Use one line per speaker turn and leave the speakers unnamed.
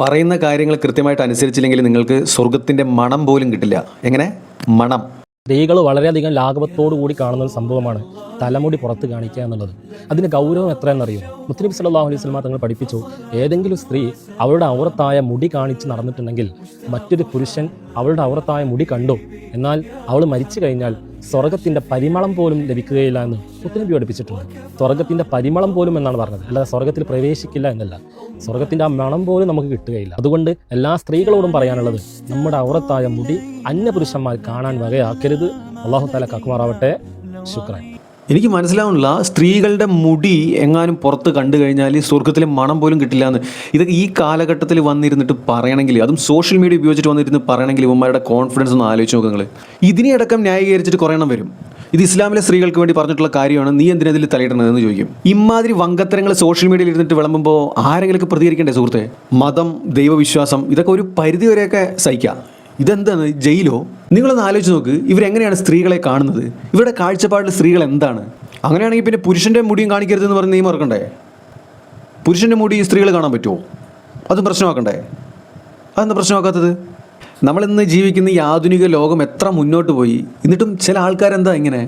പറയുന്ന കാര്യങ്ങൾ കൃത്യമായിട്ട് അനുസരിച്ചില്ലെങ്കിൽ നിങ്ങൾക്ക് സ്വർഗത്തിൻ്റെ മണം പോലും കിട്ടില്ല. എങ്ങനെ മണം?
സ്ത്രീകൾ വളരെയധികം ലാഘവത്തോടു കൂടി കാണുന്ന ഒരു സംഭവമാണ് തലമുടി പുറത്ത് കാണിക്കുക എന്നുള്ളത്. അതിന് ഗൗരവം എത്രയെന്നറിയോ? മുത്തനബി സല്ലല്ലാഹു അലൈഹി വസല്ലം തങ്ങൾ പഠിപ്പിച്ചു, ഏതെങ്കിലും സ്ത്രീ അവളുടെ ഔറത്തായ മുടി കാണിച്ച് നടന്നിട്ടുണ്ടെങ്കിൽ മറ്റൊരു പുരുഷൻ അവളുടെ ഔറത്തായ മുടി കണ്ടു, എന്നാൽ അവൾ മരിച്ചു കഴിഞ്ഞാൽ സ്വർഗത്തിൻ്റെ പരിമളം പോലും ലഭിക്കുകയില്ല എന്ന് മുത്തനബി പഠിപ്പിച്ചിട്ടുണ്ട്. സ്വർഗത്തിൻ്റെ പരിമളം പോലും എന്നാണ് പറഞ്ഞത്, അല്ലാതെ സ്വർഗത്തിൽ പ്രവേശിക്കില്ല എന്നല്ല. സ്വർഗത്തിൻ്റെ ആ മണം പോലും നമുക്ക് കിട്ടുകയില്ല. അതുകൊണ്ട് എല്ലാ സ്ത്രീകളോടും പറയാനുള്ളത്, നമ്മുടെ ഔറത്തായ മുടി അന്യപുരുഷന്മാർ കാണാൻ വകയാക്കരുത്. അല്ലാഹു തആല കാക്കുമാറാവട്ടെ. ശുക്രാൻ.
എനിക്ക് മനസ്സിലാവുന്നില്ല, സ്ത്രീകളുടെ മുടി എങ്ങാനും പുറത്ത് കണ്ടു കഴിഞ്ഞാൽ സ്വർഗത്തിലെ മണം പോലും കിട്ടില്ല എന്ന്. ഇതൊക്കെ ഈ കാലഘട്ടത്തിൽ വന്നിരുന്നിട്ട് പറയണമെങ്കിൽ, അതും സോഷ്യൽ മീഡിയ ഉപയോഗിച്ചിട്ട് വന്നിരുന്ന് പറയണമെങ്കിൽ ഇവന്മാരുടെ കോൺഫിഡൻസ് ഒന്ന് ആലോചിച്ച് നോക്കുക നിങ്ങൾ. ഇതിനെയടക്കം ന്യായീകരിച്ചിട്ട് കുറേ എണ്ണം വരും. ഇത് ഇസ്ലാമിലെ സ്ത്രീകൾക്ക് വേണ്ടി പറഞ്ഞിട്ടുള്ള കാര്യമാണ്, നീ എന്തിനതിൽ തലയിടണമെന്ന് ചോദിക്കും. ഇമാതിരി വങ്കത്തരങ്ങൾ സോഷ്യൽ മീഡിയയിൽ ഇരുന്നിട്ട് വിളമ്പുമ്പോൾ ആരെങ്കിലുമൊക്കെ പ്രതികരിക്കണ്ടേ സുഹൃത്തെ? മതം, ദൈവവിശ്വാസം, ഇതൊക്കെ ഒരു പരിധി വരെയൊക്കെ സഹിക്കാം. ഇതെന്താണ്, ജയിലോ? നിങ്ങളൊന്ന് ആലോചിച്ച് നോക്ക്, ഇവരെങ്ങനെയാണ് സ്ത്രീകളെ കാണുന്നത്? ഇവരുടെ കാഴ്ചപ്പാടിൽ സ്ത്രീകൾ എന്താണ്? അങ്ങനെയാണെങ്കിൽ പിന്നെ പുരുഷൻ്റെ മുടിയും കാണിക്കരുതെന്ന് പറഞ്ഞ് നീ മറക്കണ്ടേ? പുരുഷൻ്റെ മുടി സ്ത്രീകൾ കാണാൻ പറ്റുമോ? അതും പ്രശ്നമാക്കണ്ടേ? അതെന്താ പ്രശ്നമാക്കാത്തത്? നമ്മളിന്ന് ജീവിക്കുന്ന ഈ ആധുനിക ലോകം എത്ര മുന്നോട്ട് പോയി, എന്നിട്ടും ചില ആൾക്കാരെന്താ ഇങ്ങനെ